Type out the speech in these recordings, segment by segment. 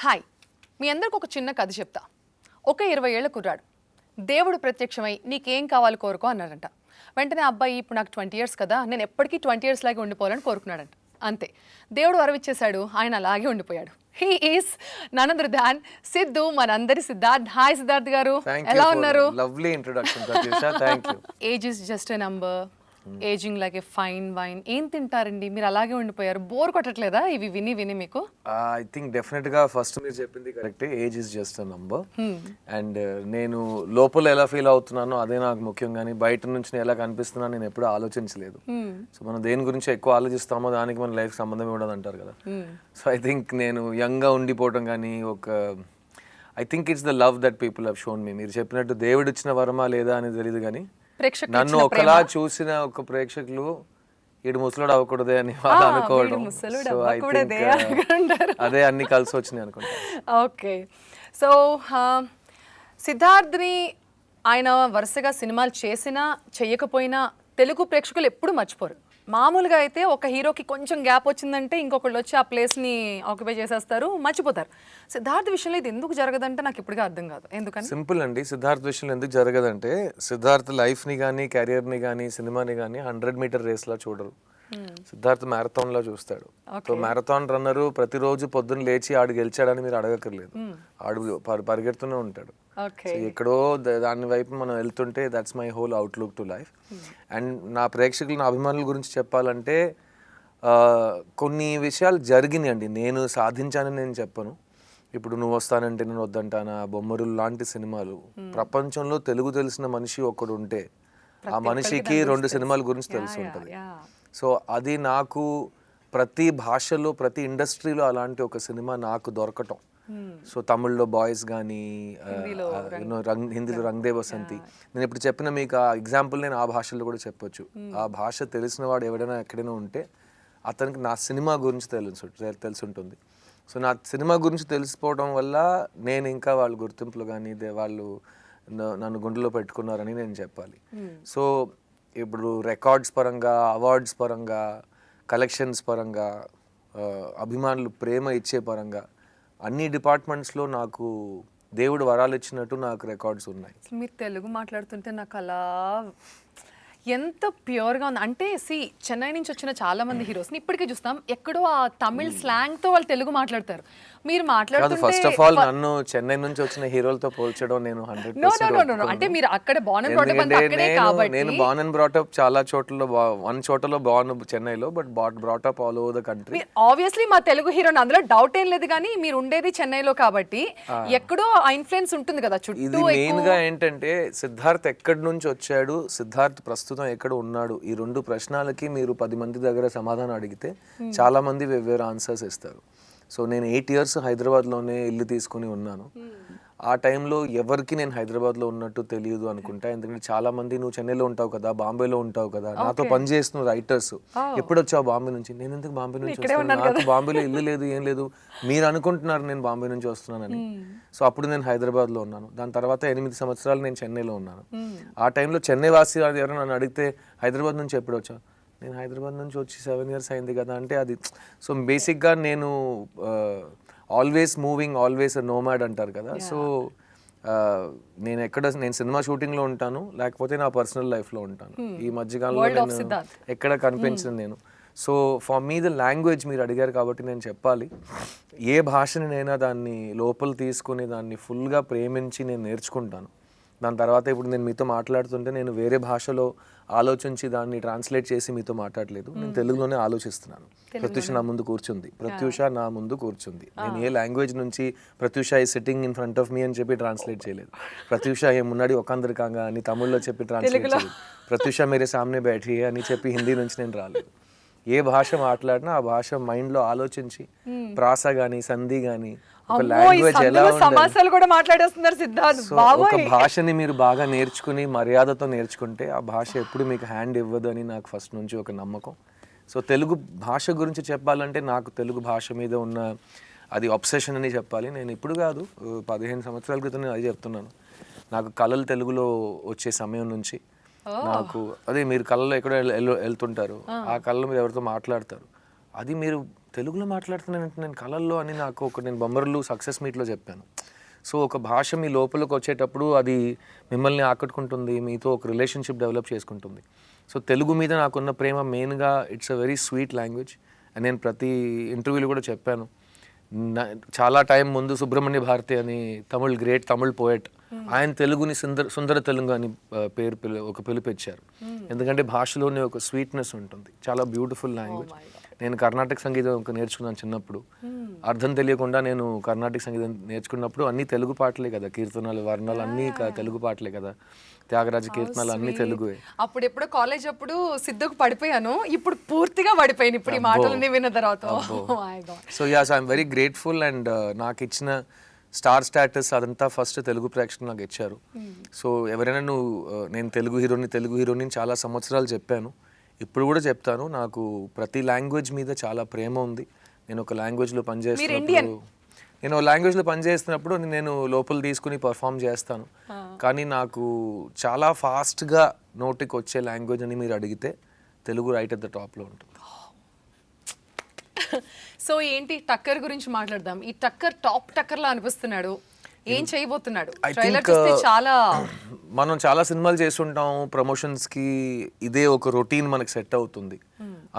Hi, మీ అందరికి ఒక చిన్న కథ చెప్తా. ఒక 20 ఏళ్ల కుర్రాడు దేవుడు ప్రత్యక్షమై నీకేం కావాలి కోరుకో అన్నాడంట. వెంటనే అబ్బాయి ఇప్పుడు నాకు 20 ఇయర్స్ కదా, నేను ఎప్పటికీ 20 ఇయర్స్ లాగే ఉండిపోవాలని కోరుకున్నాడంట. అంతే, దేవుడు వరవిచ్చేశాడు, ఆయన అలాగే ఉండిపోయాడు. He is none other than Siddhu, మనందరి సిద్ధార్థ్. హాయ్ సిద్ధార్థ్ గారు, ఎలా ఉన్నారు? Lovely introduction Prathyusha, thank you. Age is just a number, ageing like a fine wine. ఏం తింటారండి, మీరు అలాగే ఉండిపోయారు. బోర్ కొట్టట్లేదా ఇవి విని విని మీకు? ఐ థింక్ డెఫినెట్ గా ఫస్ట్ మీరు చెప్పింది కరెక్టే, age is just a number. And నేను లోపల ఎలా ఫీల్ అవుతున్నానో అదే నాకు ముఖ్యం, కానీ బయట నుంచి నేను ఎలా కనిపిస్తున్నా నేను ఎప్పుడూ ఆలోచించలేదు. సో మనం దేని గురించి ఎక్కువ ఆలోచిస్తామో దానికి మన లైఫ్ సంబంధం ఉండదు అంటారు కదా. సో ఐ థింక్ నేను యంగ్ గా ఉండిపోవటం కానీ I think it's the love that people have shown me. మీరు చెప్పినట్టు దేవుడు ఇచ్చిన వరమా లేదా అని తెలియదు, కానీ నన్ను ఒకలా చూసిన ఒక ప్రేక్షకులు ఈడు ముసలోడు అవ్వకూడదే అని వాళ్ళు అనుకోవడం. సో ఐ థింక్ అదే అన్ని కలిసి వచ్చినాయి అనుకుంటా. ఓకే, సో సిద్ధార్థ్ని ఆయన వరుసగా సినిమాలు చేసినా చేయకపోయినా తెలుగు ప్రేక్షకులు ఎప్పుడు మర్చిపోరు. మామూలుగా అయితే ఒక హీరోకి కొంచెం గ్యాప్ వచ్చిందంటే ఇంకొకళ్ళు వచ్చి ఆ ప్లేస్ని ఆక్యుపై చేసేస్తారు, మర్చిపోతారు. సిద్ధార్థ్ విషయంలో ఇది ఎందుకు జరగదంటే నాకు ఇప్పటికే అర్థం కాదు. ఎందుకని? సింపుల్ అండి, సిద్ధార్థ్ విషయంలో ఎందుకు జరగదంటే సిద్ధార్థ్ లైఫ్ని కానీ కెరియర్ని కానీ సినిమాని కానీ 100 మీటర్ రేస్లా చూడరు. సిద్ధార్థ్ మ్యారథాన్ లో చూస్తాడు. సో మ్యారథాన్ రన్నరు ప్రతిరోజు పొద్దున్న లేచి ఆడు గెలిచాడని మీరు అడగక్కర్లేదు, ఆడు పరిగెడుతూనే ఉంటాడు. ఎక్కడో దాని వైపు మనం వెళ్తుంటే that's my whole outlook to life. And నా ప్రేక్షకులు నా అభిమానుల గురించి చెప్పాలంటే కొన్ని విషయాలు జరిగినాయండి, నేను సాధించానని నేను చెప్పను. ఇప్పుడు నువ్వు వస్తానంటే నేను వద్దంటానా, బొమ్మరులు లాంటి సినిమాలు ప్రపంచంలో తెలుగు తెలిసిన మనిషి ఒకడు ఉంటే ఆ మనిషికి 2 సినిమాల గురించి తెలిసి ఉంటుంది. సో అది నాకు ప్రతి భాషలో ప్రతి ఇండస్ట్రీలో అలాంటి ఒక సినిమా నాకు దొరకటం. సో తమిళ్లో బాయ్స్ కానీ హిందీలో రంగ్ దే బసంతి, నేను ఇప్పుడు చెప్పిన మీకు ఆ ఎగ్జాంపుల్ నేను ఆ భాషలో కూడా చెప్పొచ్చు. ఆ భాష తెలిసిన వాడు ఎవడైనా ఎక్కడైనా ఉంటే అతనికి నా సినిమా గురించి తెలుసుంటుంది. సో నా సినిమా గురించి తెలిసిపోవడం వల్ల నేను ఇంకా వాళ్ళ గుర్తింపులు కానీ వాళ్ళు నన్ను గుండెలో పెట్టుకున్నారని నేను చెప్పాలి. సో ఇప్పుడు రికార్డ్స్ పరంగా, అవార్డ్స్ పరంగా, కలెక్షన్స్ పరంగా, అభిమానులు ప్రేమ ఇచ్చే పరంగా అన్ని డిపార్ట్మెంట్స్లో నాకు దేవుడు వరాలు ఇచ్చినట్టు నాకు రికార్డ్స్ ఉన్నాయి. మీరు తెలుగు మాట్లాడుతుంటే నాకు అలా ఎంత ప్యూర్గా ఉంది అంటే, చెన్నై నుంచి వచ్చిన చాలా మంది హీరోస్ని ఇప్పటికే చూస్తాం, ఎక్కడో ఆ తమిళ్ స్లాంగ్తో వాళ్ళు తెలుగు మాట్లాడతారు. మీరు మాట్లాడుతుంటే ఫస్ట్ ఆఫ్ ఆల్ నన్ను చెన్నై నుంచి వచ్చిన హీరోలతో పోల్చడం నేను 100% అంటే మీరు అక్కడ బార్న్ అండ్ బ్రాట్ అప్ అక్కడే కాబట్టి. నేను బార్న్ అండ్ బ్రాట్ అప్ చాలా చోట్లలో, వన్ చోటలో బార్న్ చెన్నైలో, but brought up all over the country. Obviously మా తెలుగు హీరోని అందులో డౌట్ ఏం లేదు, కానీ మీరు ఉండేది చెన్నైలో కాబట్టి ఎక్కడో ఆ ఇన్ఫ్లుయెన్స్ ఉంటుంది కదా చుట్టూ. ఇది మెయిన్ గా ఏంటంటే సిద్ధార్థ్ ఎక్కడి నుంచి వచ్చాడు, సిద్ధార్థ్ ప్రస్తుతం ఎక్కడ ఉన్నాడు, ఈ 2 ప్రశ్నలకి మీరు 10 మంది దగ్గర సమాధానం అడిగితే చాలా మంది వేరే ఆన్సర్స్ ఇస్తారు. సో నేను 8 ఇయర్స్ హైదరాబాద్లోనే ఇల్లు తీసుకుని ఉన్నాను. ఆ టైంలో ఎవరికి నేను హైదరాబాద్లో ఉన్నట్టు తెలియదు అనుకుంటా, ఎందుకంటే చాలా మంది నువ్వు చెన్నైలో ఉంటావు కదా, బాంబేలో ఉంటావు కదా, నాతో పని చేస్తున్న రైటర్స్ ఎప్పుడు వచ్చావు బాంబే నుంచి, నేను ఎందుకు బాంబే నుంచి వస్తున్నాను, నాకు బాంబేలో ఇల్లు లేదు ఏం లేదు, మీరు అనుకుంటున్నారు నేను బాంబే నుంచి వస్తున్నానని. సో అప్పుడు నేను హైదరాబాద్లో ఉన్నాను. దాని తర్వాత 8 సంవత్సరాలు నేను చెన్నైలో ఉన్నాను. ఆ టైంలో చెన్నై వాసి ఎవరైనా నన్ను అడిగితే హైదరాబాద్ నుంచి ఎప్పుడు వచ్చావు, నేను హైదరాబాద్ నుంచి వచ్చి 7 ఇయర్స్ అయింది కదా అంటే అది. సో బేసిక్గా నేను ఆల్వేస్ మూవింగ్, ఆల్వేస్ నోమాడ్ అంటారు కదా. సో నేను సినిమా షూటింగ్లో ఉంటాను, లేకపోతే నా పర్సనల్ లైఫ్లో ఉంటాను. ఈ మధ్యకాలంలో నేను ఎక్కడ కనిపించను నేను. So for me the language మీరు అడిగారు కాబట్టి నేను చెప్పాలి, ఏ భాషని నైనా దాన్ని లోపల తీసుకుని దాన్ని ఫుల్గా ప్రేమించి నేను నేర్చుకుంటాను. దాని తర్వాత ఇప్పుడు నేను మీతో మాట్లాడుతుంటే నేను వేరే భాషలో ఆలోచించి దాన్ని ట్రాన్స్లేట్ చేసి మీతో మాట్లాడలేదు, నేను తెలుగులోనే ఆలోచిస్తున్నాను. ప్రత్యూష నా ముందు కూర్చుంది, ప్రత్యూష నా ముందు కూర్చుంది. నేను ఏ లాంగ్వేజ్ నుంచి ప్రత్యూష ఈ సిట్టింగ్ ఇన్ ఫ్రంట్ ఆఫ్ మీ అని చెప్పి ట్రాన్స్లేట్ చేయలేదు. ప్రత్యూష ఏ మున్నాడి ఒకందరి కాంగా అని తమిళ్లో చెప్పి ట్రాన్స్లేట్ చేయలేదు. ప్రత్యూష మేరే సామ్నే బైఠీ అని చెప్పి హిందీ నుంచి నేను రాలేదు. ఏ భాష మాట్లాడినా ఆ భాష మైండ్లో ఆలోచించి ప్రాస కానీ సంధి కానీ ఒక లాంగ్వేజ్ ఎలా ఒక భాషని మీరు బాగా నేర్చుకుని మర్యాదతో నేర్చుకుంటే ఆ భాష ఎప్పుడు మీకు హ్యాండ్ ఇవ్వదు అని నాకు ఫస్ట్ నుంచి ఒక నమ్మకం. సో తెలుగు భాష గురించి చెప్పాలంటే నాకు తెలుగు భాష మీద ఉన్న అది అబ్సెషన్ అని చెప్పాలి. నేను ఇప్పుడు కాదు, 15 సంవత్సరాల క్రితం నేను అది చెప్తున్నాను. నాకు కళలు తెలుగులో వచ్చే సమయం నుంచి మీరు కళలో ఎక్కడో వెళ్తుంటారు, ఆ కళలో మీరు ఎవరితో మాట్లాడతారు, అది మీరు తెలుగులో మాట్లాడుతున్నానంటే నేను కళల్లో అని నాకు నేను బొమ్మర్లు సక్సెస్ మీట్లో చెప్పాను. సో ఒక భాష మీ లోపలికి వచ్చేటప్పుడు అది మిమ్మల్ని ఆకట్టుకుంటుంది, మీతో ఒక రిలేషన్షిప్ డెవలప్ చేసుకుంటుంది. సో తెలుగు మీద నాకున్న ప్రేమ మెయిన్గా it's a very sweet language. And నేను ప్రతి ఇంటర్వ్యూలో కూడా చెప్పాను, చాలా టైం ముందు సుబ్రహ్మణ్య భారతి అని గ్రేట్ తమిళ్ పోయట్, ఆయన తెలుగుని సుందర తెలుగు అని ఒక పిలిపించారు. ఎందుకంటే భాషలోనే ఒక స్వీట్నెస్ ఉంటుంది, చాలా బ్యూటిఫుల్ లాంగ్వేజ్. నేను కర్ణాటక సంగీతం నేర్చుకున్నాను చిన్నప్పుడు. అర్థం తెలియకుండా నేను కర్ణాటక సంగీతం నేర్చుకున్నప్పుడు అన్ని తెలుగు పాటలే కదా, కీర్తనలు వర్ణాలు అన్నీ తెలుగు పాటలే కదా, త్యాగరాజ కీర్తనలు అన్నీ తెలుగువే. అప్పుడు ఎప్పుడో కాలేజ్ అప్పుడు సిద్ధుకు పడిపోయాను, ఇప్పుడు పూర్తిగా పడిపోయాను ఇప్పుడు ఈ మాటలన్నీ విన్న తర్వాత. So as I'm very grateful. And నాకు ఇచ్చిన స్టార్ స్టాటస్ అదంతా ఫస్ట్ తెలుగు ప్రేక్షకులు నాకు ఇచ్చారు. సో ఎవరైనా నేను తెలుగు హీరోని చాలా సంవత్సరాలు చెప్పాను, ఇప్పుడు కూడా చెప్తాను. నాకు ప్రతి లాంగ్వేజ్ మీద చాలా ప్రేమ ఉంది. నేను ఒక లాంగ్వేజ్లో పనిచేస్తున్నప్పుడు నేను లోపల తీసుకుని పర్ఫామ్ చేస్తాను. కానీ నాకు చాలా ఫాస్ట్గా నోటికి వచ్చే లాంగ్వేజ్ అని మీరు అడిగితే తెలుగు రైట్ అట్ ద టాప్లో ఉంటుంది. సో ఏంటి టక్కర్ గురించి మాట్లాడదాం. ఈ టక్కర్ టాప్ టక్కర్లా అనిపిస్తున్నాడు, ఏం చేయబోతున్నాడు? ట్రైలర్ చూస్తే చాలా మనం చాలా సినిమాలు చేస్తుంటాం, ప్రమోషన్స్కి ఇదే ఒక రొటీన్ మనకి సెట్ అవుతుంది.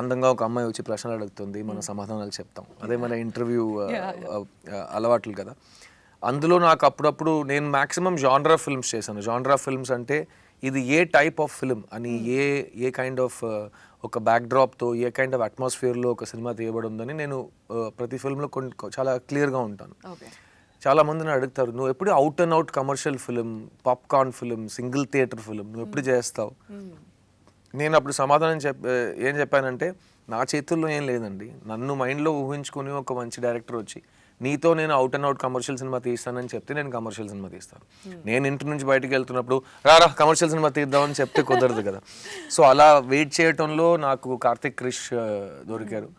అందంగా ఒక అమ్మాయి వచ్చి ప్రశ్నలు అడుగుతుంది, మన సమాధానాలు చెప్తాం, అదే మన ఇంటర్వ్యూ అలవాట్లు కదా. అందులో నాకు అప్పుడప్పుడు నేను మ్యాక్సిమం జాన్రా ఫిల్మ్స్ చేశాను. జాన్రా ఫిల్మ్స్ అంటే ఇది ఏ టైప్ ఆఫ్ ఫిల్మ్ అని, ఏ కైండ్ ఆఫ్ ఒక బ్యాక్డ్రాప్తో, ఏ కైండ్ ఆఫ్ అట్మాస్ఫియర్లో ఒక సినిమా తీయబడి ఉందని నేను ప్రతి ఫిల్మ్లో చాలా క్లియర్గా ఉంటాను. చాలా మందిని అడుగుతారు, నువ్వు ఎప్పుడు out and out commercial film, popcorn film, single theatre film నువ్వు ఎప్పుడు చేస్తావు? నేను అప్పుడు సమాధానం ఏం చెప్పానంటే, నా చేతుల్లో ఏం లేదండి. నన్ను మైండ్లో ఊహించుకుని ఒక మంచి డైరెక్టర్ వచ్చి నీతో నేను out and out commercial cinema తీస్తానని చెప్తే నేను కమర్షియల్ సినిమా తీస్తాను. నేను ఇంటి నుంచి బయటకు వెళ్తున్నప్పుడు రారా కమర్షియల్ సినిమా తీద్దామని చెప్తే కుదరదు కదా. సో అలా వెయిట్ చేయటంలో నాకు కార్తిక్ క్రిష్ దొరికారు.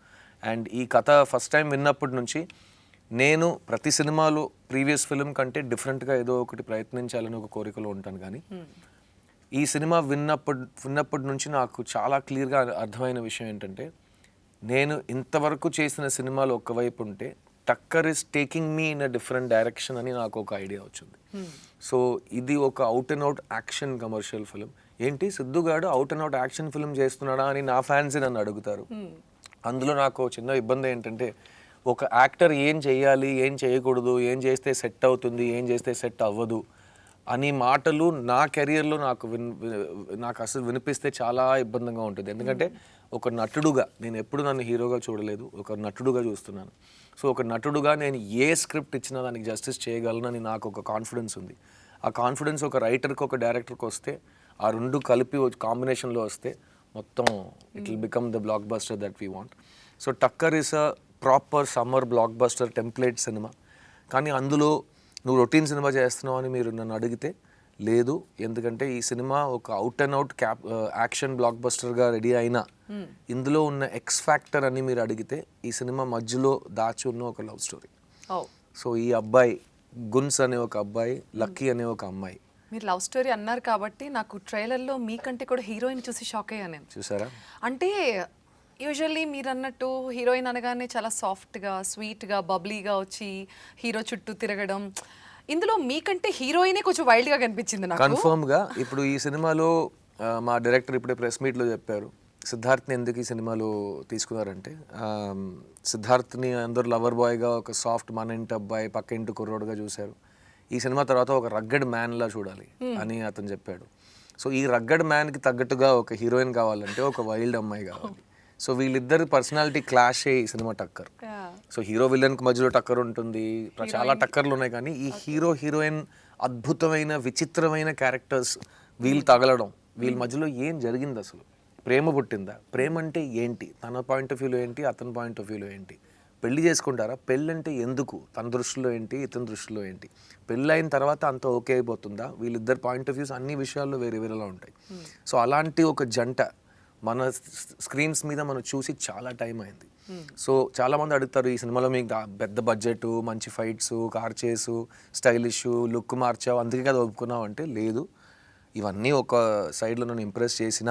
అండ్ ఈ కథ ఫస్ట్ టైం విన్నప్పటి నుంచి నేను ప్రతి సినిమాలో ప్రీవియస్ ఫిల్మ్ కంటే డిఫరెంట్గా ఏదో ఒకటి ప్రయత్నించాలని ఒక కోరికలో ఉంటాను. కానీ ఈ సినిమా విన్నప్పటి నుంచి నాకు చాలా క్లియర్గా అర్థమైన విషయం ఏంటంటే, నేను ఇంతవరకు చేసిన సినిమాలు ఒకవైపు ఉంటే Takkar is taking me in a different direction అని నాకు ఒక ఐడియా వచ్చింది. సో ఇది ఒక out and out action commercial film. ఏంటి సిద్ధుగాడు out and out action film చేస్తున్నాడా అని నా ఫ్యాన్స్ నన్ను అడుగుతారు. అందులో నాకు చిన్న ఇబ్బంది ఏంటంటే, ఒక యాక్టర్ ఏం చేయాలి, ఏం చేయకూడదు, ఏం చేస్తే సెట్ అవుతుంది, ఏం చేస్తే సెట్ అవ్వదు అని మాటలు నా కెరియర్లో నాకు అసలు వినిపిస్తే చాలా ఇబ్బందిగా ఉంటుంది. ఎందుకంటే ఒక నటుడుగా నేను ఎప్పుడు నన్ను హీరోగా చూడలేదు, ఒక నటుడుగా చూస్తున్నాను. సో ఒక నటుడుగా నేను ఏ స్క్రిప్ట్ ఇచ్చినా దానికి జస్టిస్ చేయగలనని నాకు ఒక కాన్ఫిడెన్స్ ఉంది. ఆ కాన్ఫిడెన్స్ ఒక రైటర్కి ఒక డైరెక్టర్కి వస్తే, ఆ రెండు కలిపి కాంబినేషన్లో వస్తే మొత్తం it will become the block buster that we want. So Tucker is a proper summer block buster template cinema. కానీ అందులో నువ్వు రొటీన్ సినిమా చేస్తున్నావు అని మీరు నన్ను అడిగితే లేదు. ఎందుకంటే ఈ సినిమా ఒక అవుట్ అండ్ అవుట్ యాక్షన్ బ్లాక్ బస్టర్గా రెడీ అయినా ఇందులో ఉన్న ఎక్స్ ఫ్యాక్టర్ అని మీరు అడిగితే ఈ సినిమా మధ్యలో దాచి ఉన్న ఒక లవ్ స్టోరీ. సో ఈ అబ్బాయి గున్స్ అనే ఒక అబ్బాయి, లక్కీ అనే ఒక అమ్మాయి. మీరు లవ్ స్టోరీ అన్నారు కాబట్టి నాకు ట్రైలర్లో మీకంటే కూడా హీరోయిన్ చూసి షాక్ అయ్యాను. చూసారా? అంటే యూజువల్లీ మీరు అన్నట్టు హీరోయిన్ అనగానే చాలా సాఫ్ట్గా, స్వీట్గా, బబ్లీగా వచ్చి హీరో చుట్టూ తిరగడం, ఇందులో మీకంటే హీరోయినే కొంచెం వైల్డ్గా కనిపించింది నాకు. కన్ఫర్మ్గా ఇప్పుడు ఈ సినిమాలో మా డైరెక్టర్ ఇప్పుడే ప్రెస్ మీట్లో చెప్పారు, సిద్ధార్థ్ని ఎందుకు ఈ సినిమాలో తీసుకున్నారంటే, సిద్ధార్థ్ని అందరూ లవర్ బాయ్గా, ఒక సాఫ్ట్ మన ఇంటి అబ్బాయి, పక్క ఇంటి కుర్రోడుగా చూశారు. ఈ సినిమా తర్వాత ఒక రగ్గడ్ మ్యాన్లా చూడాలి అని అతను చెప్పాడు. సో ఈ రగ్గడ్ మ్యాన్కి తగ్గట్టుగా ఒక హీరోయిన్ కావాలంటే ఒక వైల్డ్ అమ్మాయి కావాలి. సో వీళ్ళిద్దరు పర్సనాలిటీ క్లాష్ అయ్యి ఈ సినిమా టక్కర్. సో హీరో విలన్కి మధ్యలో టక్కర్ ఉంటుంది, చాలా టక్కర్లు ఉన్నాయి. కానీ ఈ హీరో హీరోయిన్ అద్భుతమైన విచిత్రమైన క్యారెక్టర్స్, వీళ్ళు తగలడం, వీళ్ళ మధ్యలో ఏం జరిగింది, అసలు ప్రేమ పుట్టిందా, ప్రేమ అంటే ఏంటి, తన పాయింట్ ఆఫ్ వ్యూలో ఏంటి, అతని పాయింట్ ఆఫ్ వ్యూలో ఏంటి, పెళ్లి చేసుకుంటారా, పెళ్ళి అంటే ఎందుకు, తన దృష్టిలో ఏంటి, ఇతని దృష్టిలో ఏంటి, పెళ్ళి అయిన తర్వాత అంత ఓకే అయిపోతుందా, వీళ్ళిద్దరు పాయింట్ ఆఫ్ వ్యూస్ అన్ని విషయాల్లో వేరే వేరేలా ఉంటాయి. సో అలాంటి ఒక జంట మన స్క్రీన్స్ మీద మనం చూసి చాలా టైం అయింది. సో చాలామంది అడుగుతారు, ఈ సినిమాలో మీకు పెద్ద బడ్జెట్, మంచి ఫైట్స్, కార్ చేసు, స్టైలిష్ లుక్ మార్చావు అందుకే కదా ఒప్పుకున్నావు అంటే, లేదు, ఇవన్నీ ఒక సైడ్లో నన్ను ఇంప్రెస్ చేసిన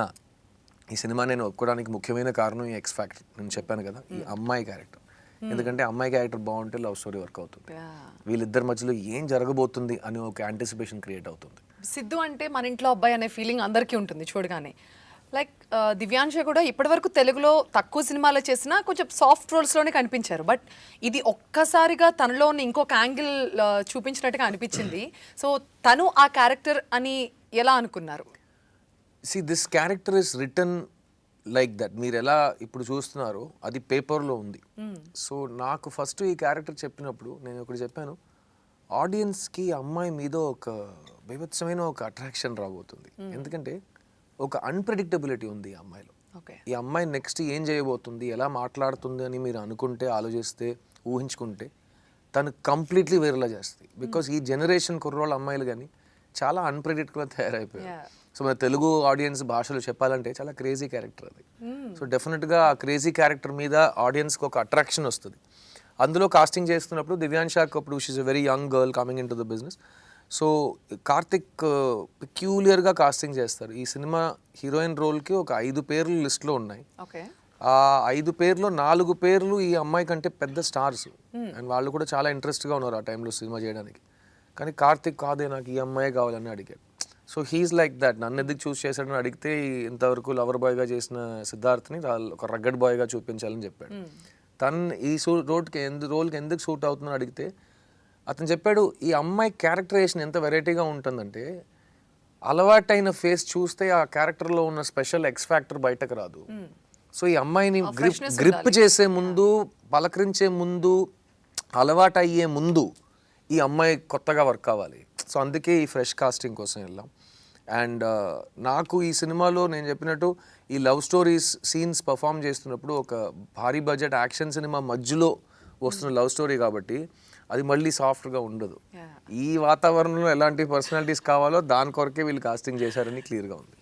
ఈ సినిమా నేను ఒప్పుకోవడానికి ముఖ్యమైన కారణం ఈ ఎక్స్ ఫ్యాక్టర్. నేను చెప్పాను కదా, ఈ అమ్మాయి క్యారెక్టర్. ఎందుకంటే అమ్మాయి క్యారెక్టర్ బాగుంటే లవ్ స్టోరీ వర్క్ అవుతుంది. వీళ్ళిద్దరి మధ్యలో ఏం జరగబోతుంది అని ఒక యాంటిసిపేషన్ క్రియేట్ అవుతుంది. సిద్ధు అంటే మన ఇంట్లో అబ్బాయి అనే ఫీలింగ్ అందరికీ ఉంటుంది చూడగానే. లైక్ దివ్యాంశ కూడా ఇప్పటివరకు తెలుగులో తక్కువ సినిమాలు చేసినా కొంచెం సాఫ్ట్ రోల్స్లోనే కనిపించారు. బట్ ఇది ఒక్కసారిగా తనలోని ఇంకొక యాంగిల్ చూపించినట్టుగా అనిపించింది. సో తను ఆ క్యారెక్టర్ అని ఎలా అనుకున్నారు? See this character is return like that. మీరు ఎలా ఇప్పుడు చూస్తున్నారో అది పేపర్లో ఉంది. సో నాకు ఫస్ట్ ఈ క్యారెక్టర్ చెప్పినప్పుడు నేను ఒకటి చెప్పాను, ఆడియన్స్కి అమ్మాయి మీద ఒక బీభత్సమైన ఒక అట్రాక్షన్ రాబోతుంది. ఎందుకంటే ఒక అన్ప్రెడిక్టబిలిటీ ఉంది ఈ అమ్మాయిలో. ఈ అమ్మాయి నెక్స్ట్ ఏం చేయబోతుంది, ఎలా మాట్లాడుతుంది అని మీరు అనుకుంటే, ఆలోచిస్తే, ఊహించుకుంటే తను కంప్లీట్లీ వేరేలా చేస్తుంది. బికాస్ ఈ జనరేషన్ కుర్రోళ్ళ అమ్మాయిలు కానీ చాలా అన్ప్రెడిక్టబుల్గా తయారైపోయారు. సో మన తెలుగు ఆడియన్స్ భాషలో చెప్పాలంటే చాలా క్రేజీ క్యారెక్టర్ అది. సో డెఫినెట్గా ఆ క్రేజీ క్యారెక్టర్ మీద ఆడియన్స్కి ఒక అట్రాక్షన్ వస్తుంది. అందులో కాస్టింగ్ చేస్తున్నప్పుడు దివ్యాంశాకి అప్పుడు she's a very young girl coming into the business. So Karthik పెక్యూలియర్గా కాస్టింగ్ చేస్తారు. ఈ సినిమా హీరోయిన్ రోల్కి ఒక 5 పేర్లు లిస్ట్లో ఉన్నాయి. ఆ 5 పేర్లో 4 పేర్లు ఈ అమ్మాయి కంటే పెద్ద స్టార్స్, అండ్ వాళ్ళు కూడా చాలా ఇంట్రెస్ట్గా ఉన్నారు ఆ టైంలో సినిమా చేయడానికి. కానీ కార్తిక్ కాదే నాకు ఈ అమ్మాయి కావాలని అడిగాడు. So he is like that. నన్ను ఎందుకు చూస్ చేశాడని అడిగితే ఇంతవరకు లవర్ బాయ్గా చేసిన సిద్ధార్థ్ని ఒక రగ్గడ్ బాయ్గా చూపించాలని చెప్పాడు. తను ఈ రోల్కి ఎందుకు సూట్ అవుతుందని అడిగితే అతను చెప్పాడు, ఈ అమ్మాయి క్యారెక్టరైజేషన్ ఎంత వెరైటీగా ఉంటుందంటే అలవాటైన ఫేస్ చూస్తే ఆ క్యారెక్టర్లో ఉన్న స్పెషల్ ఎక్స్ ఫ్యాక్టర్ బయటకు రాదు. సో ఈ అమ్మాయిని గ్రిప్ చేసే ముందు, పలకరించే ముందు, అలవాటు అయ్యే ముందు ఈ అమ్మాయి కొత్తగా వర్క్ అవ్వాలి. సో అందుకే ఈ ఫ్రెష్ కాస్టింగ్ కోసం వెళ్ళాం. అండ్ నాకు ఈ సినిమాలో నేను చెప్పినట్టు ఈ లవ్ స్టోరీస్ సీన్స్ పర్ఫామ్ చేస్తున్నప్పుడు ఒక భారీ బడ్జెట్ యాక్షన్ సినిమా మధ్యలో వస్తున్న లవ్ స్టోరీ కాబట్టి అది మళ్ళీ సాఫ్ట్గా ఉండదు. ఈ వాతావరణంలో ఎలాంటి పర్సనాలిటీస్ కావాలో దాని కొరకే వీళ్ళు కాస్టింగ్ చేశారని క్లియర్గా ఉంది.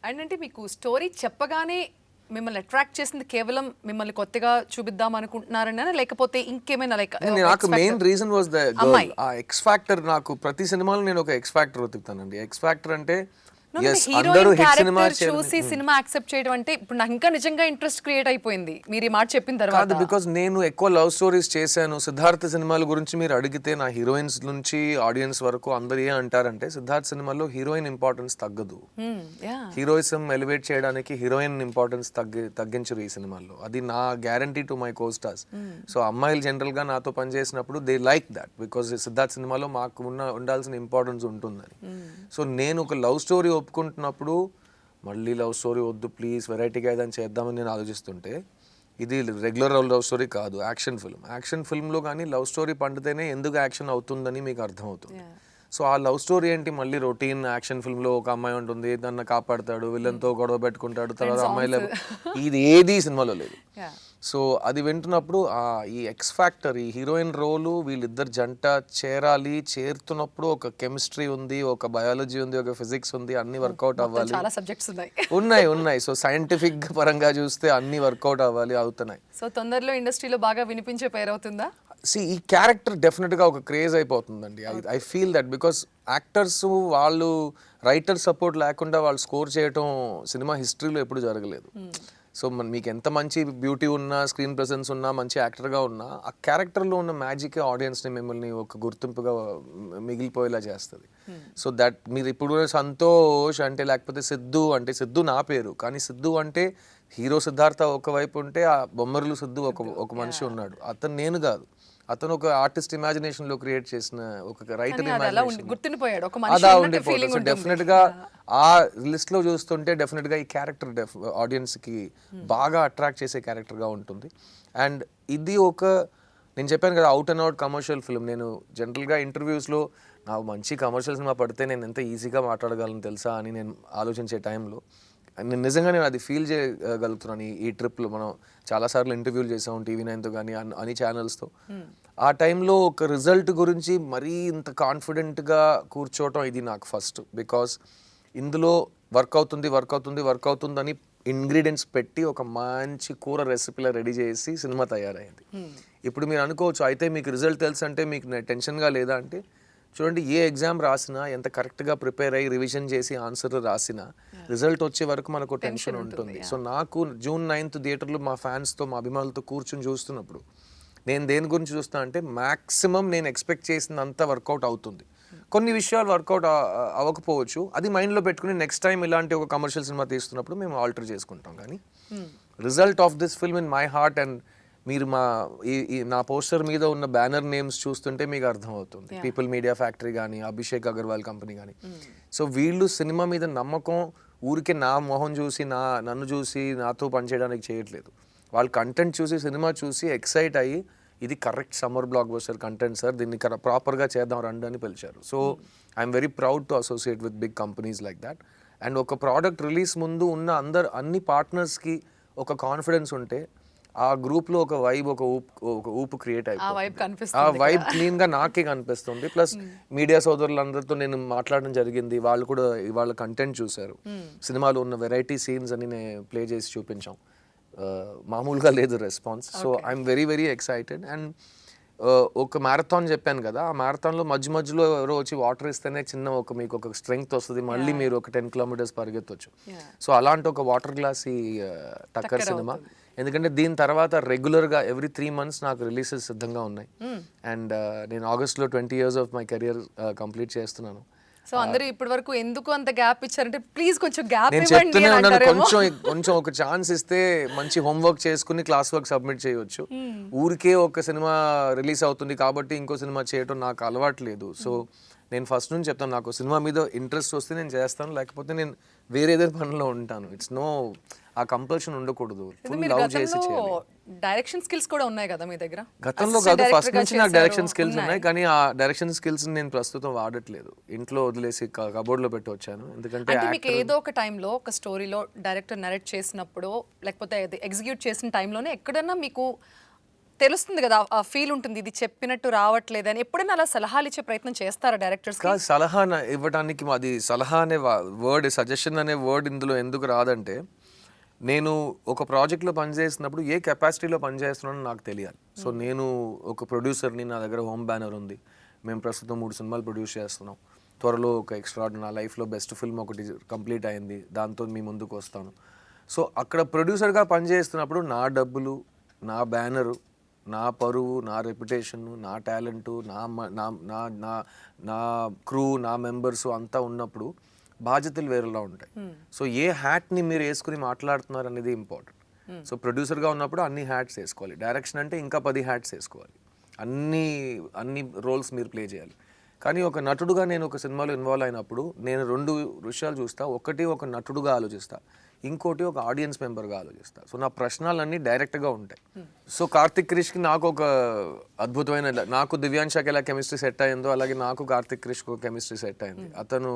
అండ్ అంటే మీకు స్టోరీ చెప్పగానే మిమ్మల్ని అట్రాక్ట్ చేసింది కేవలం మిమ్మల్ని కొత్తగా చూపిద్దాం అనుకుంటున్నారని, లేకపోతే ఇంకేమైనా? లైక్ నాకు main reason was the girl. ఆ ఎక్స్ ఫ్యాక్టర్. నాకు ప్రతి సినిమాలో నేను ఒక ఎక్స్ ఫ్యాక్టర్ వెతుకుతానండి. ఎక్స్ ఫ్యాక్టర్ అంటే చూసి సినిమా యాక్సెప్ట్ చేయడం అంటే ఇప్పుడు నాకు ఇంకా నిజంగా ఇంట్రెస్ట్ క్రియేట్ అయిపోయింది మీరు ఈ మాట చెప్పిన తర్వాత. బికాజ్ నేను ఎక్కువ లవ్ స్టోరీస్ చేశాను. సిద్ధార్థ్ సినిమాల గురించి మీరు అడిగితే నా హీరోయిన్స్ నుంచి ఆడియన్స్ వరకు అందరు ఏ అంటారంటే సిద్ధార్థ్ సినిమాలో హీరోయిన్ ఇంపార్టెన్స్ తగ్గదు, హీరోయిజం ఎలివేట్ చేయడానికి హీరోయిన్ ఇంపార్టెన్స్ తగ్గించరు ఈ సినిమాల్లో. అది నా guarantee to my co stars. So అమ్మాయిలు జనరల్ గా నాతో పనిచేసినప్పుడు they like that, because Siddharth సినిమాలో మాకు ఉండాల్సిన ఇంపార్టెన్స్ ఉంటుందని. సో నేను ఒక లవ్ స్టోరీ ఒప్పుకుంటున్నప్పుడు మళ్ళీ లవ్ స్టోరీ వద్దు ప్లీజ్, వెరైటీగా ఏదైనా చేద్దామని నేను ఆలోచిస్తుంటే ఇది రెగ్యులర్ లవ్ స్టోరీ కాదు, యాక్షన్ ఫిల్మ్. యాక్షన్ ఫిల్మ్లో కానీ లవ్ స్టోరీ పండితేనే ఎందుకు యాక్షన్ అవుతుందని మీకు అర్థమవుతుంది. సో ఆ లవ్ స్టోరీ ఏంటి, మళ్ళీ రొటీన్ యాక్షన్ ఫిల్మ్లో ఒక అమ్మాయి ఉంటుంది, దాన్ని కాపాడుతాడు, విలన్తో గొడవ పెట్టుకుంటాడు, తర్వాత అమ్మాయిలు, ఇది ఏది సినిమాలో లేదు. సో అది వింటున్నప్పుడు ఈ ఎక్స్ ఫ్యాక్టర్, ఈ హీరోయిన్ రోలు, వీళ్ళిద్దరు జంట చేరాలి, చేరుతున్నప్పుడు ఒక కెమిస్ట్రీ ఉంది, ఒక బయాలజీ ఉంది, ఒక ఫిజిక్స్ ఉంది, అన్ని వర్కౌట్ అవ్వాలి. చాలా సబ్జెక్ట్స్ ఉన్నాయి. సో సైంటిఫిక్ పరంగా చూస్తే అన్ని వర్కౌట్ అవ్వాలి, అవుతున్నాయి. సో తొందరలో ఇండస్ట్రీలో బాగా వినిపించే పేరు అవుతుందా? ఈ క్యారెక్టర్ డెఫినెట్గా ఒక క్రేజ్ అయిపోతుందండి. I feel that because actors వాళ్ళు రైటర్ సపోర్ట్ లేకుండా వాళ్ళు స్కోర్ చేయటం సినిమా హిస్టరీలో ఎప్పుడు జరగలేదు. సో మీకు ఎంత మంచి బ్యూటీ ఉన్నా, స్క్రీన్ ప్రెసెన్స్ ఉన్నా, మంచి యాక్టర్గా ఉన్నా, ఆ క్యారెక్టర్లో ఉన్న మ్యాజిక్ ఆడియన్స్ని మిమ్మల్ని ఒక గుర్తింపుగా మిగిలిపోయేలా చేస్తుంది. సో దట్ మీరు ఇప్పుడు సంతోష్ అంటే, లేకపోతే సిద్ధు అంటే, సిద్ధు నా పేరు, కానీ సిద్ధు అంటే హీరో సిద్ధార్థ ఒకవైపు ఉంటే ఆ బొమ్మరులు సిద్ధు ఒక మనిషి ఉన్నాడు. అతను నేను కాదు, అతను ఒక ఆర్టిస్ట్ ఇమాజినేషన్ లో క్రియేట్ చేసిన ఒక రైటర్ అదా ఉండిపోతుంది. సో డెఫినెట్ గా ఆ లిస్ట్ లో చూస్తుంటే డెఫినెట్ గా ఈ క్యారెక్టర్ ఆడియన్స్ కి బాగా అట్రాక్ట్ చేసే క్యారెక్టర్ గా ఉంటుంది. అండ్ ఇది నేను చెప్పాను కదా, out and out commercial film. నేను జనరల్ గా ఇంటర్వ్యూస్ లో నాకు మంచి కమర్షియల్ సినిమా పడితే నేను ఎంత ఈజీగా మాట్లాడగలను తెలుసా అని నేను ఆలోచించే టైంలో నిజంగా నేను అది ఫీల్ చేయగలుగుతున్నాను. ఈ ట్రిప్లో మనం చాలాసార్లు ఇంటర్వ్యూలు చేసాం, TV9తో కానీ అన్ని ఛానల్స్తో. ఆ టైంలో ఒక రిజల్ట్ గురించి మరీ ఇంత కాన్ఫిడెంట్గా కూర్చోవటం ఇది నాకు ఫస్ట్. బికాస్ ఇందులో వర్క్ అవుతుందని ఇంగ్రీడియంట్స్ పెట్టి ఒక మంచి కూర రెసిపీలా రెడీ చేసి సినిమా తయారైంది. ఇప్పుడు మీరు అనుకోవచ్చు, అయితే మీకు రిజల్ట్ తెలుసు అంటే మీకు టెన్షన్గా లేదా అంటే, చూడండి ఏ ఎగ్జామ్ రాసినా, ఎంత కరెక్ట్గా ప్రిపేర్ అయ్యి రివిజన్ చేసి ఆన్సర్ రాసినా రిజల్ట్ వచ్చే వరకు మనకు టెన్షన్ ఉంటుంది. సో నాకు June 9th థియేటర్లో మా ఫ్యాన్స్తో, మా అభిమానులతో కూర్చొని చూస్తున్నప్పుడు నేను దేని గురించి చూస్తా అంటే మ్యాక్సిమం నేను ఎక్స్పెక్ట్ చేసినంత వర్కౌట్ అవుతుంది. కొన్ని విషయాలు వర్కౌట్ అవ్వకపోవచ్చు, అది మైండ్లో పెట్టుకుని నెక్స్ట్ టైం ఇలాంటి ఒక కమర్షియల్ సినిమా తీస్తున్నప్పుడు మేము ఆల్టర్ చేసుకుంటాం. కానీ result of this film in my heart, and మీరు నా పోస్టర్ మీద ఉన్న బ్యానర్ నేమ్స్ చూస్తుంటే మీకు అర్థమవుతుంది. పీపుల్ మీడియా ఫ్యాక్టరీ కానీ, అభిషేక్ అగర్వాల్ కంపెనీ కానీ. సో వీళ్ళు సినిమా మీద నమ్మకం ఊరికే నా మొహం చూసి నన్ను చూసి నాతో పనిచేయడానికి చేయట్లేదు. వాళ్ళు కంటెంట్ చూసి, సినిమా చూసి ఎక్సైట్ అయ్యి ఇది correct summer blockbuster content sir, దీన్ని ప్రాపర్గా చేద్దాం రండి అని పిలిచారు. So I'm very proud to associate with big companies like that. And ఒక ప్రోడక్ట్ రిలీజ్ ముందు ఉన్న అన్ని పార్ట్నర్స్కి ఒక కాన్ఫిడెన్స్ ఉంటే ఆ గ్రూప్లో ఒక వైబ్, ఒక ఊపు క్రియేట్ అయిపోతుంది. ఆ వైబ్ క్లీన్గా నాకే కనిపిస్తుంది. ప్లస్ మీడియా సోదరులందరితో నేను మాట్లాడడం జరిగింది, వాళ్ళు కూడా వాళ్ళ కంటెంట్ చూశారు. సినిమాలో ఉన్న వెరైటీ సీన్స్ అని నేను ప్లే చేసి చూపించాం. మామూలుగా లేదు response. So I'm very very excited. And ఒక మ్యారథాన్ చెప్పాను కదా, ఆ మ్యారథాన్లో మధ్యలో ఎవరో వచ్చి వాటర్ ఇస్తేనే మీకు ఒక స్ట్రెంగ్త్ వస్తుంది, మళ్ళీ మీరు ఒక 10 కిలోమీటర్స్ పరిగెత్తవచ్చు. సో అలాంటి ఒక వాటర్ గ్లాస్ ఈ టక్కర్ సినిమా. ఎందుకంటే దీని తర్వాత రెగ్యులర్గా ఎవ్రీ 3 months నాకు రిలీజెస్ సిద్ధంగా ఉన్నాయి. అండ్ నేను ఆగస్ట్లో 20 years of my career complete చేస్తున్నాను. సో అందరూ ఇప్పటి వరకు ఎందుకు అంత గ్యాప్ ఇచ్చారంటే ప్లీజ్ కొంచెం గ్యాప్ నేను చెప్తూనే ఉన్నాను, కొంచెం ఒక ఛాన్స్ ఇస్తే మంచి హోంవర్క్ చేసుకుని క్లాస్ వర్క్ సబ్మిట్ చేయొచ్చు. ఊరికే ఒక సినిమా రిలీజ్ అవుతుంది కాబట్టి ఇంకో సినిమా చేయటం నాకు అలవాటు లేదు. సో నేను ఫస్ట్ నుంచి చెప్తాను, నాకు సినిమా మీద ఇంట్రెస్ట్ వస్తే నేను చేస్తాను, లేకపోతే నేను వేరే ఏదైనా పనిలో ఉంటాను. ఇట్స్ నో, ఆ కంపల్షన్ ఉండకూడదు. ఫుల్ లవ్ చేసి చేయాలి. డైరెక్షన్ స్కిల్స్ కూడా ఉన్నాయి కదా మీ దగ్గర? గతంలో కాదు, ఫస్ట్ నుంచి నాకు డైరెక్షన్ స్కిల్స్ ఉన్నాయి, కానీ ఆ డైరెక్షన్ స్కిల్స్ నేను ప్రస్తుతం వాడట్లేదు. ఇంట్లో వదిలేసి కబోర్డ్లో పెట్టి వచ్చాను. ఎందుకంటే మీకు ఏదో ఒక టైంలో ఒక స్టోరీలో డైరెక్టర్ నరేట్ చేసినప్పుడు, లేకపోతే ఎగ్జిక్యూట్ చేసిన టైంలోనే ఎక్కడన్నా మీకు తెలుస్తుంది కదా, ఆ ఫీల్ ఉంటుంది, ఇది చెప్పినట్టు రావట్లేదు అని. ఎప్పుడైనా అలా సలహాలు ఇచ్చే ప్రయత్నం చేస్తారా డైరెక్టర్స్? సలహా ఇవ్వడానికి అది సలహా అనే వర్డ్, సజెషన్ అనే వర్డ్ ఇందులో ఎందుకు రాదంటే, నేను ఒక ప్రాజెక్ట్లో పనిచేస్తున్నప్పుడు ఏ కెపాసిటీలో పనిచేస్తున్నానో నాకు తెలియాలి. సో నేను ఒక ప్రొడ్యూసర్ని, నా దగ్గర హోమ్ బ్యానర్ ఉంది, మేము ప్రస్తుతం 3 సినిమాలు ప్రొడ్యూస్ చేస్తున్నాం. త్వరలో ఒక ఎక్స్ట్రా నా లైఫ్లో బెస్ట్ ఫిల్మ్ ఒకటి కంప్లీట్ అయింది, దాంతో మీ ముందుకు వస్తాను. సో అక్కడ ప్రొడ్యూసర్గా పనిచేస్తున్నప్పుడు నా డబ్బులు, నా బ్యానరు, నా పరువు, నా రెప్యుటేషన్, నా టాలెంటు, నా క్రూ, నా మెంబర్స్ అంతా ఉన్నప్పుడు బాధ్యతలు వేరేలా ఉంటాయి. సో ఏ హ్యాట్ని మీరు వేసుకుని మాట్లాడుతున్నారు అనేది ఇంపార్టెంట్. సో ప్రొడ్యూసర్గా ఉన్నప్పుడు అన్ని హ్యాట్స్ వేసుకోవాలి. డైరెక్షన్ అంటే ఇంకా 10 హ్యాట్స్ వేసుకోవాలి. అన్ని రోల్స్ మీరు ప్లే చేయాలి. కానీ ఒక నటుడుగా నేను ఒక సినిమాలో ఇన్వాల్వ్ అయినప్పుడు నేను 2 విషయాలు చూస్తా. ఒకటి ఒక నటుడుగా ఆలోచిస్తా, ఇంకోటి ఒక ఆడియన్స్ మెంబర్గా ఆలోచిస్తా. సో నా ప్రశ్నలన్నీ డైరెక్ట్గా ఉంటాయి. సో కార్తిక్ క్రిష్కి నాకు ఒక అద్భుతమైన, నాకు దివ్యాంశాకి ఎలా కెమిస్ట్రీ సెట్ అయిందో అలాగే నాకు కార్తిక్ క్రిష్కి ఒక కెమిస్ట్రీ సెట్ అయింది. అతను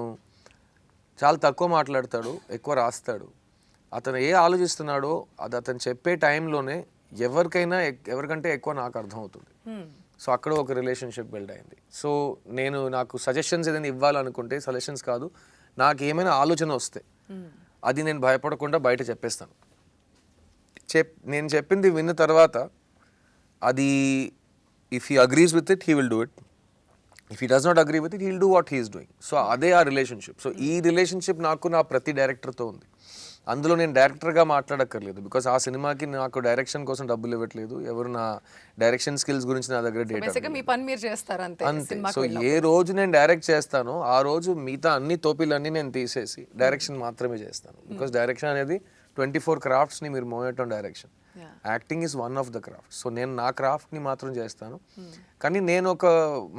చాలా తక్కువ మాట్లాడతాడు, ఎక్కువ రాస్తాడు. అతను ఏ ఆలోచిస్తున్నాడో అది అతను చెప్పే టైంలోనే ఎవరికంటే ఎక్కువ నాకు అర్థమవుతుంది. సో అక్కడ ఒక రిలేషన్షిప్ బిల్డ్ అయింది. సో నాకు సజెషన్స్ ఏదైనా ఇవ్వాలనుకుంటే, సజెషన్స్ కాదు, నాకు ఏమైనా ఆలోచన వస్తే అది నేను భయపడకుండా బయట చెప్పేస్తాను. నేను చెప్పింది విన్న తర్వాత అది if he agrees with it, he will do it. If he does not agree with it, he will do what he is doing. So అదే ఆ రిలేషన్షిప్. సో ఈ రిలేషన్షిప్ నాకు నా ప్రతి డైరెక్టర్తో ఉంది. అందులో నేను డైరెక్టర్గా మాట్లాడక్కర్లేదు, బికాస్ ఆ సినిమాకి నాకు డైరెక్షన్ కోసం డబ్బులు ఇవ్వట్లేదు, ఎవరు నా డైరెక్షన్ స్కిల్స్ గురించి నా దగ్గర డేటా. మీ పని మీరు చేస్తారు అంతే. సో ఏ రోజు నేను డైరెక్ట్ చేస్తానో ఆ రోజు మిగతా అన్ని తోపిలన్నీ నేను తీసేసి డైరెక్షన్ మాత్రమే చేస్తాను. బికాస్ డైరెక్షన్ అనేది 24 క్రాఫ్ట్స్ని మీరు మోయటం direction. Acting is one of the craft. So నేను నా క్రాఫ్ట్ని మాత్రం చేస్తాను. కానీ నేను ఒక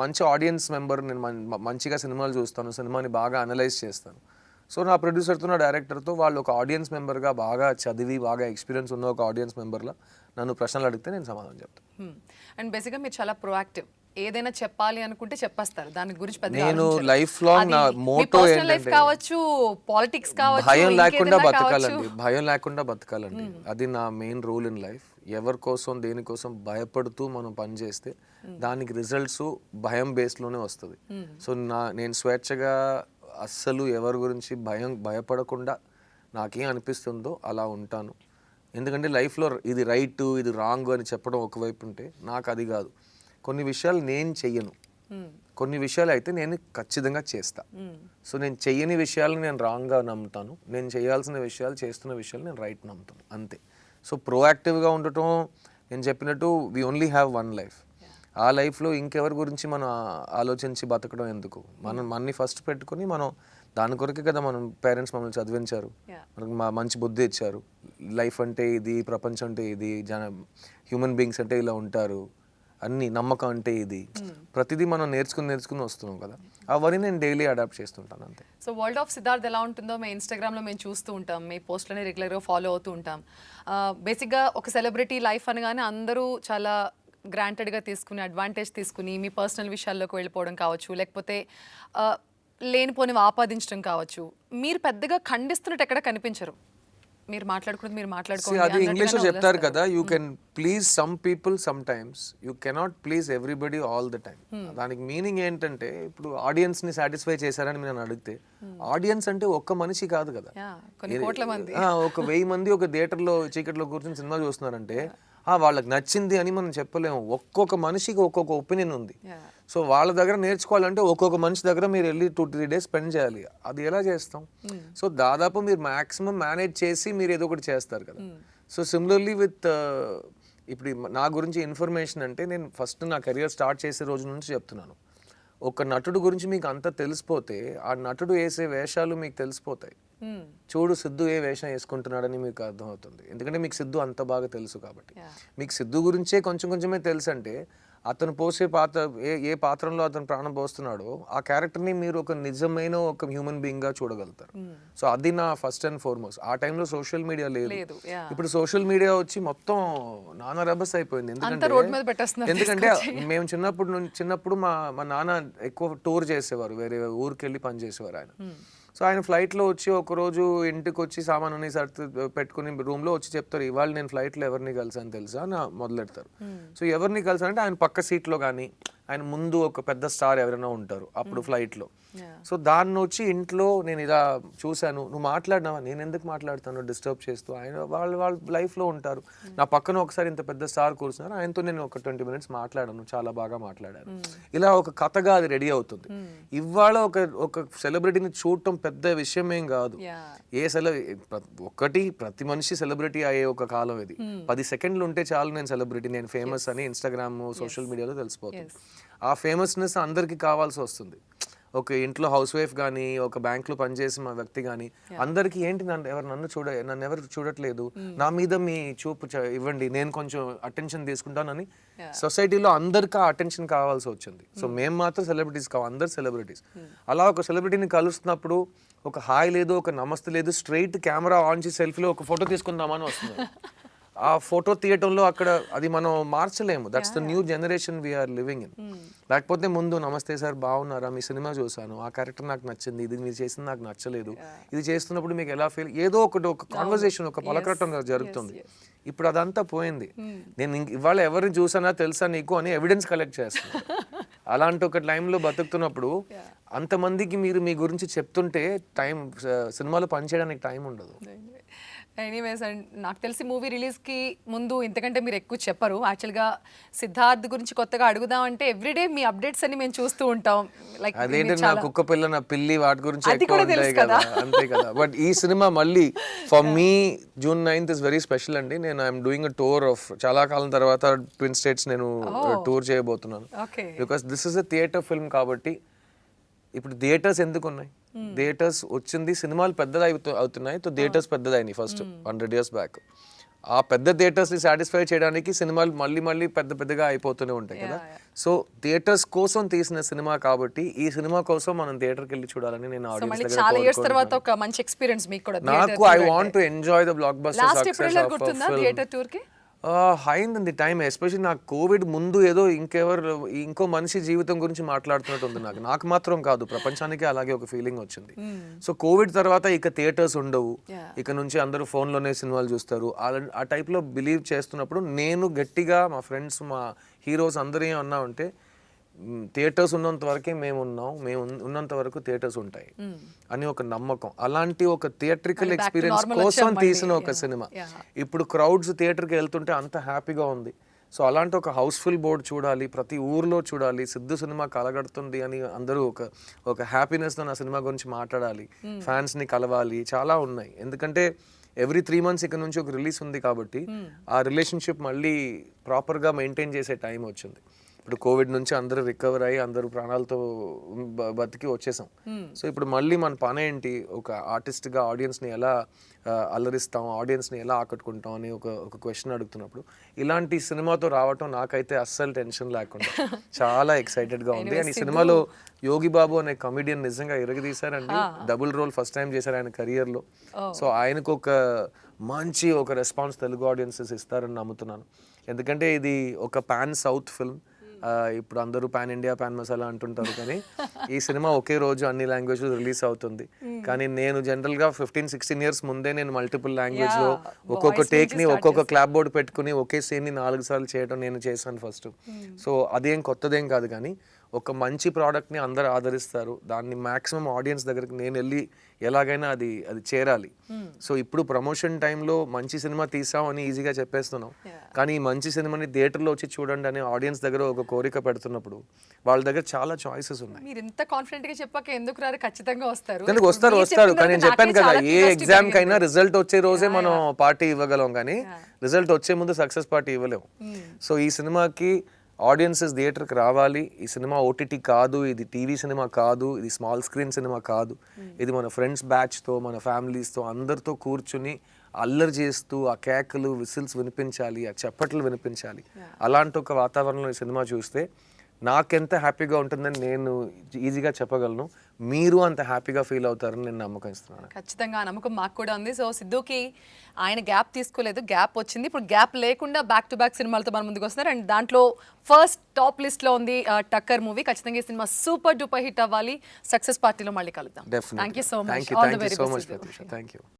మంచి ఆడియన్స్ మెంబర్, నేను మంచిగా సినిమాలు చూస్తాను, సినిమాని బాగా అనలైజ్ చేస్తాను. సో నా ప్రొడ్యూసర్తో, నా డైరెక్టర్తో వాళ్ళు ఒక ఆడియన్స్ మెంబర్గా బాగా చదివి, బాగా ఎక్స్పీరియన్స్ ఉన్న ఒక ఆడియన్స్ మెంబర్లా నన్ను ప్రశ్నలు అడిగితే నేను సమాధానం చెప్తాను. అండ్ బేసిక్గా మీరు చాలా ప్రొయాక్టివ్, ఏదైనా చెప్పాలి అనుకుంటే చెప్పేస్తారు, దాని గురించి నేను లైఫ్ లాంగ్ నా మోటో ఏంటంటే కావచ్చు, పాలిటిక్స్ కావచ్చు, భయం లేకుండా బతకాలండి. అది నా మెయిన్ రూల్ ఇన్ లైఫ్. ఎవరి కోసం దేనికోసం భయపడుతూ మనం పనిచేస్తే దానికి రిజల్ట్స్ భయం బేస్లోనే వస్తుంది. సో నేను స్వేచ్ఛగా అస్సలు ఎవరి గురించి భయపడకుండా నాకేం అనిపిస్తుందో అలా ఉంటాను. ఎందుకంటే లైఫ్లో ఇది రైట్, ఇది రాంగ్ అని చెప్పడం ఒకవైపు ఉంటే, నాకు అది కాదు. కొన్ని విషయాలు నేను చెయ్యను, కొన్ని విషయాలు అయితే నేను ఖచ్చితంగా చేస్తా. సో నేను చెయ్యని విషయాలను నేను రాంగ్గా నమ్ముతాను, నేను చేయాల్సిన విషయాలు, చేస్తున్న విషయాలు నేను రైట్ నమ్ముతాను, అంతే. సో ప్రోయాక్టివ్గా ఉండటం, నేను చెప్పినట్టు we only have one life. ఆ లైఫ్లో ఇంకెవరి గురించి మనం ఆలోచించి బతకడం ఎందుకు? మనం మన్ని ఫస్ట్ పెట్టుకుని మనం దాని కొరకే కదా మనం పేరెంట్స్ మమ్మల్ని చదివించారు, మనకు మంచి బుద్ధి ఇచ్చారు. లైఫ్ అంటే ఇది, ప్రపంచం అంటే ఇది, హ్యూమన్ బీయింగ్స్ అంటే ఇలా ఉంటారు, అన్ని నమ్మకం అంటే ఇది, ప్రతిదీ మనం నేర్చుకుని వస్తున్నాం కదా. అవన్నీ నేను డైలీ అడాప్ట్ చేస్తుంటాను అంతే. సో వరల్డ్ ఆఫ్ సిద్ధార్థ్ ఎలా ఉంటుందో మీ ఇన్స్టాగ్రామ్లో మేము చూస్తూ ఉంటాం, మీ పోస్ట్లని రెగ్యులర్గా ఫాలో అవుతూ ఉంటాం. బేసిక్గా ఒక సెలబ్రిటీ లైఫ్ అనగానే అందరూ చాలా గ్రాంటెడ్గా తీసుకుని, అడ్వాంటేజ్ తీసుకుని మీ పర్సనల్ విషయాల్లోకి వెళ్ళిపోవడం కావచ్చు, లేకపోతే లేనిపోని ఆపాదించడం కావచ్చు. మీరు పెద్దగా ఖండిస్తున్నట్టు ఎక్కడ కనిపించరు. మీరు మాట్లాడుకోండి. అది ఇంగ్లీష్ లో చెప్తారు కదా, you can please some people some times, you cannot please everybody all the time. దానికి మీనింగ్ ఏంటంటే, ఇప్పుడు ఆడియన్స్ ని సాటిస్ఫై చేశారని నేను అడిగితే, ఆడియన్స్ అంటే ఒక్క మనిషి కాదు కదా, ఒక 1000 మంది ఒక థియేటర్లో చీకట్లో కూర్చొని సినిమా చూస్తున్నారంటే వాళ్ళకి నచ్చింది అని మనం చెప్పలేము. ఒక్కొక్క మనిషికి ఒక్కొక్క ఒపీనియన్ ఉంది. సో వాళ్ళ దగ్గర నేర్చుకోవాలంటే ఒక్కొక్క మనిషి దగ్గర మీరు వెళ్ళి 2-3 days స్పెండ్ చేయాలి. అది ఎలా చేస్తాం? సో దాదాపు మీరు మ్యాక్సిమం మేనేజ్ చేసి మీరు ఏదో ఒకటి చేస్తారు కదా. సో సిమిలర్లీ విత్ ఇప్పుడు నా గురించి ఇన్ఫర్మేషన్ అంటే, నేను ఫస్ట్ నా కెరియర్ స్టార్ట్ చేసే రోజు నుంచి చెప్తున్నాను, ఒక నటుడు గురించి మీకు అంతా తెలిసిపోతే ఆ నటుడు వేసే వేషాలు మీకు తెలిసిపోతాయి. చూడు సిద్ధు ఏ వేషం వేసుకుంటున్నాడని మీకు అర్థమవుతుంది, ఎందుకంటే మీకు సిద్ధు అంత బాగా తెలుసు కాబట్టి. మీకు సిద్ధు గురించే కొంచెమే తెలుసు అంటే, అతను పోసే పాత్ర ఏ పాత్రలో అతను ప్రాణం పోస్తున్నాడో ఆ క్యారెక్టర్ని మీరు ఒక నిజమైన ఒక హ్యూమన్ బీయింగ్గా చూడగలుగుతారు. సో అది నా ఫస్ట్ అండ్ ఫార్మోస్ట్. ఆ టైంలో సోషల్ మీడియా లేదు. ఇప్పుడు సోషల్ మీడియా వచ్చి మొత్తం నానా రబస్ అయిపోయింది. ఎందుకంటే మేము చిన్నప్పుడు మా నాన్న ఎక్కువ టూర్ చేసేవారు, వేరే ఊరికి వెళ్ళి పని చేసేవారు ఆయన. సో ఆయన ఫ్లైట్లో వచ్చి ఒకరోజు ఇంటికి వచ్చి సామాన్ని సర్ది పెట్టుకుని రూమ్లో వచ్చి చెప్తారు, ఇవాళ నేను ఫ్లైట్లో ఎవరిని కలిసాను తెలుసా అని మొదలెడతారు. సో ఎవరిని కలిసానంటే ఆయన పక్క సీట్లో కానీ ఆయన ముందు ఒక పెద్ద స్టార్ ఎవరైనా ఉంటారు అప్పుడు ఫ్లైట్లో. సో దాన్ని వచ్చి ఇంట్లో నేను ఇలా చూశాను, నువ్వు మాట్లాడినావా, నేను ఎందుకు మాట్లాడుతాను డిస్టర్బ్ చేస్తూ, ఆయన వాళ్ళ లైఫ్లో ఉంటారు. నా పక్కన ఒకసారి ఇంత పెద్ద స్టార్ కూర్చున్నారు, ఆయనతో నేను ఒక 20 minutes మాట్లాడాను, చాలా బాగా మాట్లాడాను. ఇలా ఒక కథగా అది రెడీ అవుతుంది. ఇవాళ ఒక సెలబ్రిటీని చూడటం పెద్ద విషయం ఏం కాదు. ప్రతి మనిషి సెలబ్రిటీ అయ్యే ఒక కాలం ఇది. 10 seconds ఉంటే చాలు నేను సెలబ్రిటీ, నేను ఫేమస్ అని ఇన్స్టాగ్రామ్ సోషల్ మీడియాలో తెలిసిపోతుంది. ఆ ఫేమస్నెస్ అందరికి కావాల్సి వస్తుంది. ఒక ఇంట్లో హౌస్ వైఫ్ కానీ, ఒక బ్యాంక్లో పనిచేసిన మా వ్యక్తి కానీ, అందరికీ ఏంటి నన్ను ఎవరు చూడట్లేదు, నా మీద మీ చూపు ఇవ్వండి, నేను కొంచెం అటెన్షన్ తీసుకుంటానని సొసైటీలో అందరికీ ఆ అటెన్షన్ కావాల్సి వచ్చింది. సో మేము మాత్రం సెలబ్రిటీస్ కావు, అందరు సెలబ్రిటీస్. అలా ఒక సెలబ్రిటీని కలుస్తున్నప్పుడు ఒక హాయ్ లేదు, ఒక నమస్తే లేదు, స్ట్రైట్ కెమెరా ఆన్ చేసి సెల్ఫీలో ఒక ఫోటో తీసుకుందామని వస్తుంది. ఆ ఫోటో తీయటంలో అక్కడ అది మనం మార్చలేము. That's the new generation we're living in. లేకపోతే ముందు నమస్తే సార్ బాగున్నారా, మీ సినిమా చూసాను, ఆ క్యారెక్టర్ నాకు నచ్చింది, ఇది మీరు చేసింది నాకు నచ్చలేదు, ఇది చేస్తున్నప్పుడు మీకు ఎలా ఫీల్, ఏదో ఒక కాన్వర్సేషన్, ఒక పలకటం జరుగుతుంది. ఇప్పుడు అదంతా పోయింది. నేను ఇవాళ ఎవరిని చూసానా తెలుసా నీకు అని ఎవిడెన్స్ కలెక్ట్ చేస్తాను. అలాంటి ఒక టైంలో బతుకుతున్నప్పుడు అంతమందికి మీరు మీ గురించి చెప్తుంటే సినిమాలో పనిచేయడానికి టైం ఉండదు. ఎనీవేస్, అండ్ నాకు తెలిసి మూవీ రిలీజ్కి ముందు ఇంతకంటే మీరు ఎక్కువ చెప్పరు. యాక్చువల్గా సిద్ధార్థ్ గురించి కొత్తగా అడుగుదామంటే ఎవ్రీడే మీ అప్డేట్స్ అన్ని మేము చూస్తూ ఉంటాం. లైక్ అదేంటంటే నా కుక్క పిల్ల, నా పిల్లి, వాటి గురించి ఎక్కువ ఉంటాయి కదా, అంతే కదా. బట్ ఈ సినిమా మళ్ళీ for me June 9th is very special అండి. నేను I'm doing a tour of, చాలా కాలం తర్వాత ట్విన్ స్టేట్స్ నేను టూర్ చేయబోతున్నాను. Because this is a theatre film కాబట్టి. ఇప్పుడు థియేటర్స్ ఎందుకు ఉన్నాయి? థియేటర్స్ వచ్చింది, సినిమాలు పెద్దది అవుతున్నాయి, థియేటర్స్ పెద్దదైనాయి ఫస్ట్ 100 years బ్యాక్. ఆ పెద్ద థియేటర్స్ని సాటిస్ఫై చేయడానికి సినిమాలు మళ్ళీ పెద్దగా అయిపోతూనే ఉంటాయి కదా. సో థియేటర్స్ కోసం తీసిన సినిమా కాబట్టి ఈ సినిమా కోసం మనం థియేటర్కి వెళ్ళి చూడాలని నేను నాకు I want to enjoy the block buster success of theatre tour కి. అయిందండి టైం, ఎస్పెషల్లీ నాకు కోవిడ్ ముందు ఏదో ఇంకో మనిషి జీవితం గురించి మాట్లాడుతున్నట్టు ఉంది. నాకు మాత్రం కాదు, ప్రపంచానికి అలాగే ఒక ఫీలింగ్ వచ్చింది. సో కోవిడ్ తర్వాత ఇక థియేటర్స్ ఉండవు, ఇక నుంచి అందరూ ఫోన్లోనే సినిమాలు చూస్తారు. ఆ టైప్లో బిలీవ్ చేస్తున్నప్పుడు నేను గట్టిగా మా ఫ్రెండ్స్, మా హీరోస్ అందరూ ఏమన్నామంటే, థియేటర్స్ ఉన్నంత వరకే మేము ఉన్నంత వరకు థియేటర్స్ ఉంటాయి అని ఒక నమ్మకం. అలాంటి ఒక థియేట్రికల్ ఎక్స్పీరియన్స్ కోసం తీసిన ఒక సినిమా. ఇప్పుడు క్రౌడ్స్ థియేటర్కి వెళ్తుంటే అంత హ్యాపీగా ఉంది. సో అలాంటి ఒక హౌస్ఫుల్ బోర్డ్ చూడాలి, ప్రతి ఊర్లో చూడాలి, సిద్ధు సినిమా కలగడుతుంది అని అందరూ ఒక హ్యాపీనెస్తో నా సినిమా గురించి మాట్లాడాలి, ఫ్యాన్స్ని కలవాలి, చాలా ఉన్నాయి. ఎందుకంటే ఎవ్రీ 3 months ఇక్కడ నుంచి ఒక రిలీజ్ ఉంది కాబట్టి ఆ రిలేషన్షిప్ మళ్ళీ ప్రాపర్గా మెయింటైన్ చేసే టైం వచ్చింది. ఇప్పుడు కోవిడ్ నుంచి అందరూ రికవర్ అయ్యి అందరూ ప్రాణాలతో బతికి వచ్చేసాం. సో ఇప్పుడు మళ్ళీ మన పని ఏంటి, ఒక ఆర్టిస్ట్గా ఆడియన్స్ని ఎలా అల్లరిస్తాం, ఆడియన్స్ని ఎలా ఆకట్టుకుంటాం అని ఒక క్వశ్చన్ అడుగుతున్నప్పుడు ఇలాంటి సినిమాతో రావటం నాకైతే అస్సలు టెన్షన్ లేకుండా చాలా ఎక్సైటెడ్గా ఉంది. అండ్ ఈ సినిమాలో యోగి బాబు అనే కమిడియన్ నిజంగా ఎరగదీశారండి. డబుల్ రోల్ ఫస్ట్ టైం చేశారు ఆయన కెరియర్లో. సో ఆయనకు మంచి ఒక రెస్పాన్స్ తెలుగు ఆడియన్సెస్ ఇస్తారని నమ్ముతున్నాను. ఎందుకంటే ఇది ఒక పాన్ సౌత్ ఫిల్మ్. ఇప్పుడు అందరూ పాన్ ఇండియా పాన్ మసాలా అంటుంటారు, కానీ ఈ సినిమా ఒకే రోజు అన్ని లాంగ్వేజ్లో రిలీజ్ అవుతుంది. కానీ నేను జనరల్గా 15-16 years ముందే నేను మల్టిపుల్ లాంగ్వేజ్లో ఒక్కొక్క టేక్ని ఒక్కొక్క క్లాప్ బోర్డ్ పెట్టుకుని ఒకే సీన్ని 4 సార్లు చేయడం నేను చేశాను ఫస్ట్. సో అదేం కొత్తదేం కాదు, కానీ ఒక మంచి ప్రోడక్ట్ని అందరు ఆదరిస్తారు, దాన్ని మ్యాక్సిమం ఆడియన్స్ దగ్గరికి నేను వెళ్ళి ఎలాగైనా అది చేరాలి. సో ఇప్పుడు ప్రమోషన్ టైంలో మంచి సినిమా తీసాం అని ఈజీగా చెప్పేస్తున్నాం, కానీ ఈ మంచి సినిమాని థియేటర్లో వచ్చి చూడండి అని ఆడియన్స్ దగ్గర ఒక కోరిక పెడుతున్నప్పుడు వాళ్ళ దగ్గర చాలా చాయిసెస్ ఉన్నాయి. మీరు ఇంత కాన్ఫిడెంట్ గా చెప్పాక ఎందుకు రారు? ఖచ్చితంగా వస్తారు. వస్తారు కానీ నేను చెప్పాను కదా, ఏ ఎగ్జామ్ కైనా రిజల్ట్ వచ్చే రోజే మనం పార్టీ ఇవ్వగలం, కానీ రిజల్ట్ వచ్చే ముందు సక్సెస్ పార్టీ ఇవ్వలేము. సో ఈ సినిమాకి ఆడియన్సెస్ థియేటర్కి రావాలి. ఈ సినిమా ఓటీటీ కాదు, ఇది టీవీ సినిమా కాదు, ఇది స్మాల్ స్క్రీన్ సినిమా కాదు. ఇది మన ఫ్రెండ్స్ బ్యాచ్తో, మన ఫ్యామిలీస్తో అందరితో కూర్చుని అల్లరి చేస్తూ ఆ కేకలు విసిల్స్ వినిపించాలి, ఆ చప్పట్లు వినిపించాలి. అలాంటి ఒక వాతావరణంలో ఈ సినిమా చూస్తే నాకెంత హ్యాపీగా ఉంటుందని నేను ఈజీగా చెప్పగలను. మీరు అంత హ్యాపీగా ఫీల్ అవుతారని నేను నమ్మకం ఇస్తున్నాను. ఖచ్చితంగా ఆ నమ్మకం మాకు కూడా ఉంది. సో సిద్ధుకి ఆయన గ్యాప్ తీసుకోలేదు, గ్యాప్ వచ్చింది. ఇప్పుడు గ్యాప్ లేకుండా బ్యాక్ టు బ్యాక్ సినిమాలతో మన ముందుకు వస్తున్నారు. అండ్ దాంట్లో ఫస్ట్ టాప్ లిస్ట్లో ఉంది టక్కర్ మూవీ. ఖచ్చితంగా ఈ సినిమా సూపర్ డూపర్ హిట్ అవ్వాలి. సక్సెస్ పార్టీలో మళ్ళీ కలుద్దాం. Thank you so much. All the very best. Thank you.